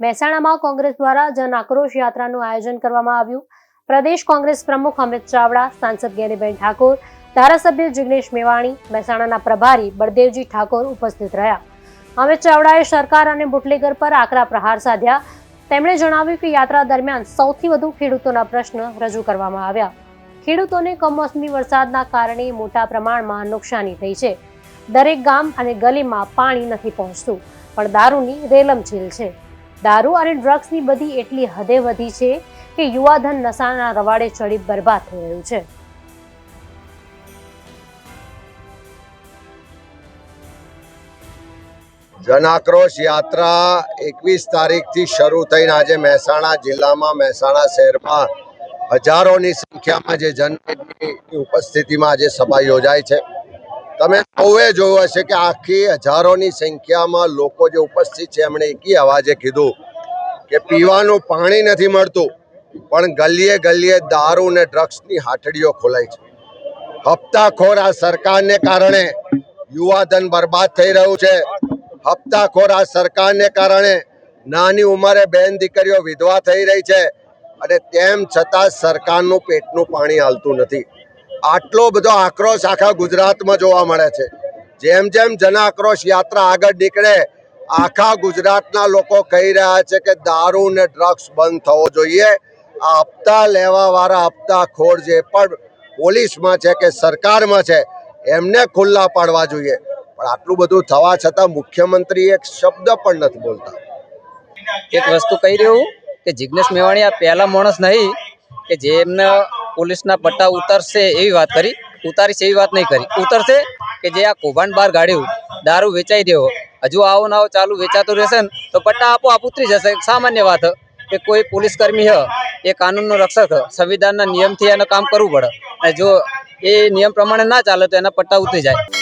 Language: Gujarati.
મહેસાણામાં કોંગ્રેસ દ્વારા જન આક્રોશ યાત્રાનું આયોજન કરવામાં આવ્યું। પ્રદેશ કોંગ્રેસ પ્રમુખ અમિત ચાવડા, સાંસદ ગેનીબેન ઠાકોર, ધારાસભ્ય જિગ્નેશ મેવાણી, મહેસાણાના પ્રભારી બળદેવજી ઠાકોર ઉપસ્થિત રહ્યા। અમિત ચાવડાએ સરકાર અને બુટલેગર પર આકરા પ્રહાર સાધ્યા। તેમણે જણાવ્યું કે યાત્રા દરમિયાન સૌથી વધુ ખેડૂતોના પ્રશ્ન રજૂ કરવામાં આવ્યા। ખેડૂતોને કમોસમી વરસાદના કારણે મોટા પ્રમાણમાં નુકસાની થઈ છે। દરેક ગામ અને ગલીમાં પાણી નથી પહોંચતું, પણ દારૂની રેલમછેલ છે। દારૂ અને ડ્રગ્સની બધી એટલી હદે વધી છે કે યુવાધન નશાના રવાડે ચડી બરબાદ થઈ રહ્યું છે। જન આક્રોશ યાત્રા 21 તારીખથી શરૂ થઈને આજે મહેસાણા જિલ્લામાં મહેસાણા શહેરમાં હજારોની સંખ્યામાં જે જનમેદની ઉપસ્થિતિમાં આજે સભા યોજાય છે। તમે સૌએ જોયું હશે કે આખી હજારોની સંખ્યામાં લોકો જે ઉપસ્થિત છે એમણે એકી અવાજે કીધું કે પીવાનું પાણી નથી મળતું, પણ ગલીએ ગલીએ દારૂ અને ડ્રગ્સની હાથડીઓ ખોલાઈ છે। હપ્તાખોર આ સરકારને કારણે યુવાધન બરબાદ થઈ રહ્યું છે। હપ્તાખોર આ સરકારને કારણે નાની ઉંમરે બેન દીકરીઓ વિધવા થઈ રહી છે, અને તેમ છતાં સરકારનું પેટનું પાણી હાલતું નથી। આટલો બધો આક્રોશ આખા ગુજરાતમાં જોવા મળે છે। જેમ જેમ જન આક્રોશ યાત્રા આગળ નીકળે, આખા ગુજરાતના લોકો કહી રહ્યા છે કે દારૂ ને ડ્રગ્સ બંધ થવો જોઈએ। આ હપ્તા લેવા વાળા હપ્તાખોર જે પણ પોલીસમાં છે કે સરકારમાં છે એમને ખુલ્લા પાડવા જોઈએ। પણ આટલું બધું થવા છતાં મુખ્યમંત્રી એક શબ્દ પણ નથી બોલતા। એક વસ્તુ કહી રહ્યું કે જિગ્નેશ મેવાણી આ પહેલા માણસ નહીં કે જેમને પોલીસના પટ્ટા ઉતરશે એવી વાત કરી, ઉતારીશ એવી વાત નહીં કરી। ઉતરશે કે જે આ કૌભાંડ બહાર કાઢ્યું, દારૂ વેચાઈ દેવો, હજુ આવો ને આવો ચાલુ વેચાતું રહેશે ને તો પટ્ટા આપોઆપ ઉતરી જશે। સામાન્ય વાત કે કોઈ પોલીસ કર્મી એ કાનૂનનો રક્ષક, સંવિધાનના નિયમથી એને કામ કરવું પડે, અને જો એ નિયમ પ્રમાણે ના ચાલે તો એના પટ્ટા ઉતરી જાય।